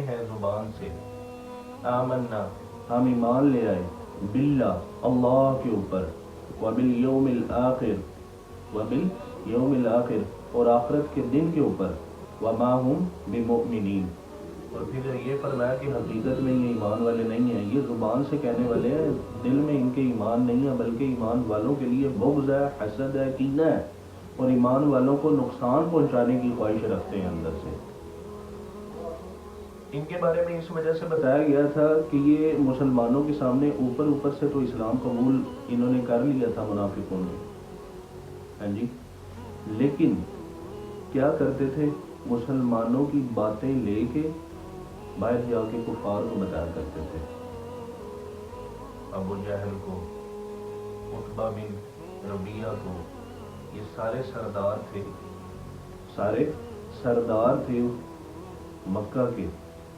ہے زبان سے آمنا ہم ایمان لے آئے باللہ اللہ کے اوپر وبالیوم الآخر وبالیوم الآخر اور آخرت کے دن کے اوپر وما ہم بمؤمنین اور پھر یہ فرمایا کہ حقیقت میں یہ ایمان والے نہیں ہیں، یہ زبان سے کہنے والے ہیں، دل میں ان کے ایمان نہیں ہے، بلکہ ایمان والوں کے لیے بغض ہے، حسد ہے، کینہ ہے اور ایمان والوں کو نقصان پہنچانے کی خواہش رکھتے ہیں اندر سے۔ ان کے بارے میں اس وجہ سے بتایا گیا تھا کہ یہ مسلمانوں کے سامنے اوپر سے تو اسلام قبول انہوں نے کر لیا تھا منافقوں نے، ہاں جی، لیکن کیا کرتے تھے؟ مسلمانوں کی باتیں لے کے باہر جا کے کفار کو بتایا کرتے تھے، ابو جہل کو، عتبہ بن ربیعہ کو، یہ سارے سردار تھے مکہ کے،